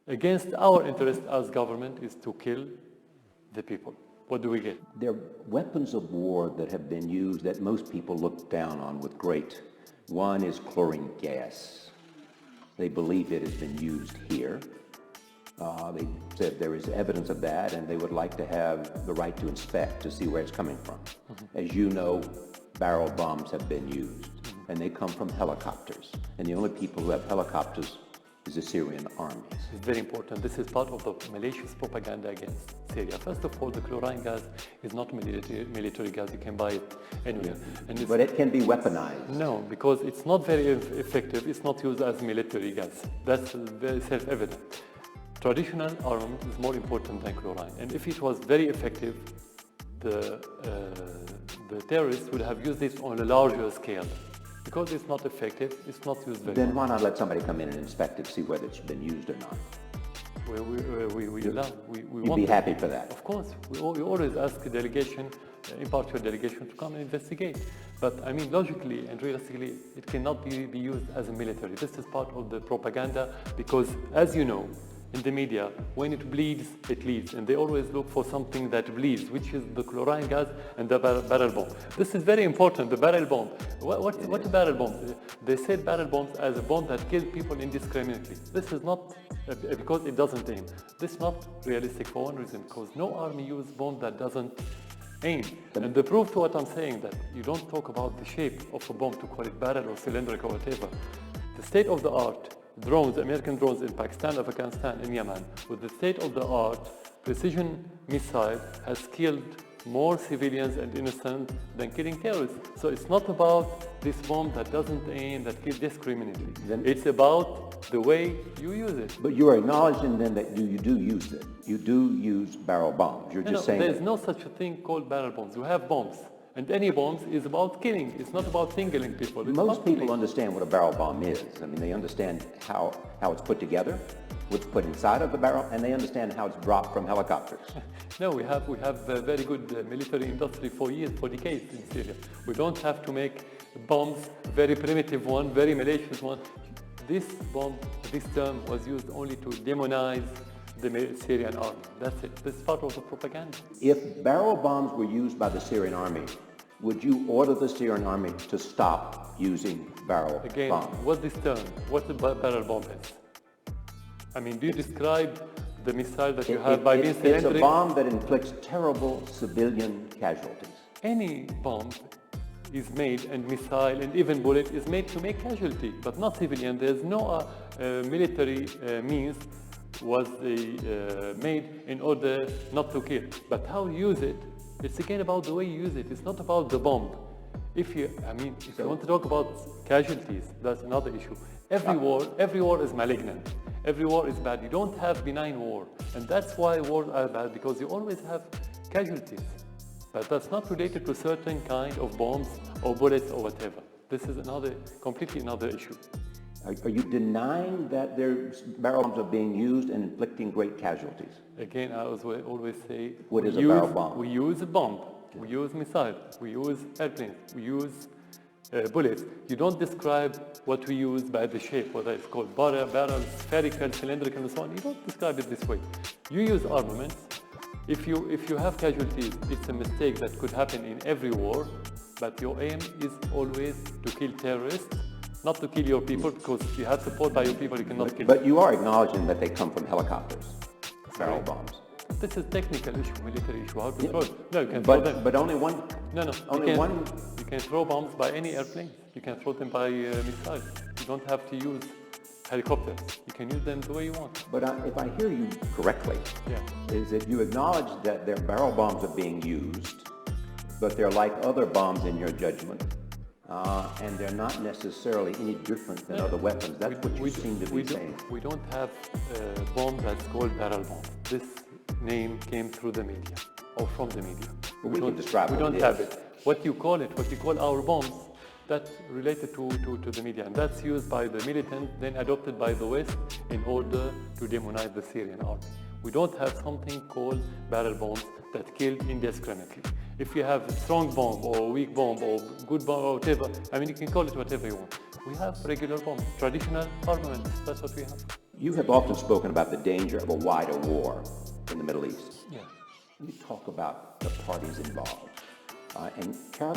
against our interest as government is to kill the people. What do we get? There are weapons of war that have been used that most people look down on with great. One is chlorine gas. They believe it has been used here. They said there is evidence of that, and they would like to have the right to inspect to see where it's coming from. As you know, barrel bombs have been used, and they come from helicopters. And the only people who have helicopters is the Syrian army. It's very important. This is part of the malicious propaganda against Syria. First of all, the chlorine gas is not military gas. You can buy it anywhere. And But it can be weaponized. No, because it's not very effective. It's not used as military gas. That's very self-evident. Traditional armament is more important than chlorine. And if it was very effective, the terrorists would have used this on a larger scale. Because it's not effective, it's not used very Then much. why not let somebody come in and inspect it, see whether it's been used or not? You'd be happy for that? Of course. We always ask a delegation, impartial delegation, to come and investigate. But I mean, logically and realistically, it cannot be used as a military. This is part of the propaganda because, as you know, in the media, when it bleeds, it leads. And they always look for something that bleeds, which is the chlorine gas and the barrel bomb. This is very important, the barrel bomb. What a barrel bomb? They said barrel bombs as a bomb that kills people indiscriminately. This is not, because it doesn't aim. This is not realistic for one reason, because no army uses bomb that doesn't aim. And the proof to what I'm saying, that you don't talk about the shape of a bomb to call it barrel or cylindrical or whatever. The state-of-the-art drones, American drones in Pakistan, Afghanistan, and Yemen, with the state-of-the-art precision missile has killed more civilians and innocents than killing terrorists. So it's not about this bomb that doesn't aim, that kills discriminately. It's about the way you use it. But you are acknowledging then that you do use it. You do use barrel bombs. You're just saying there's no such a thing called barrel bombs. You have bombs. And any bombs is about killing. It's not about singling people. Most people understand what a barrel bomb is. I mean, they understand how it's put together, what's put inside of the barrel, and they understand how it's dropped from helicopters. No, we have a very good military industry for years, for decades in Syria. We don't have to make bombs, very primitive one, very malicious one. This bomb, this term was used only to demonize the Syrian army. That's it. This is part of the propaganda. If barrel bombs were used by the Syrian army, would you order the Syrian army to stop using barrel bombs? What this term, what the barrel bomb is? I mean, do you describe the missile that you have by being cylindrical? It's a bomb that inflicts terrible civilian casualties. Any bomb is made, and missile and even bullet is made to make casualty, but not civilian. There's no military means was made in order not to kill. But how you use it, it's again about the way you use it. It's not about the bomb. If you want to talk about casualties, that's another issue. Every war is malignant. Every war is bad. You don't have benign war. And that's why wars are bad, because you always have casualties. But that's not related to certain kind of bombs or bullets or whatever. This is completely another issue. Are you denying that barrel bombs are being used and inflicting great casualties? Again, I always say, what is a barrel bomb? We use a bomb, we use missile, we use airplanes, we use bullets. You don't describe what we use by the shape, whether it's called barrel, spherical, cylindrical, and so on. You don't describe it this way. You use armaments. If you have casualties, it's a mistake that could happen in every war, but your aim is always to kill terrorists, not to kill your people, because if you have support by your people, you cannot kill them. But you are acknowledging that they come from helicopters, barrel bombs. This is technical issue, military issue, how to throw it. No, you can throw throw them. But only one? No. You can throw bombs by any airplane. You can throw them by missiles. You don't have to use helicopters. You can use them the way you want. But if I hear you correctly, is that you acknowledge that their barrel bombs are being used, but they're like other bombs in your judgment, and they're not necessarily any different than other weapons. That's what you seem to be saying. We don't have a bomb that's called barrel bomb. This name came through the media or from the media. We don't describe we what don't it have is. it. What you call our bombs, that's related to the media, and that's used by the militants, then adopted by the West in order to demonize the Syrian army. We don't have something called barrel bombs that kill indiscriminately. If you have a strong bomb or a weak bomb or good bomb or whatever, I mean, you can call it whatever you want. We have regular bombs, traditional armaments, that's what we have. You have often spoken about the danger of a wider war in the Middle East. Yeah. You talk about the parties involved. And Caroline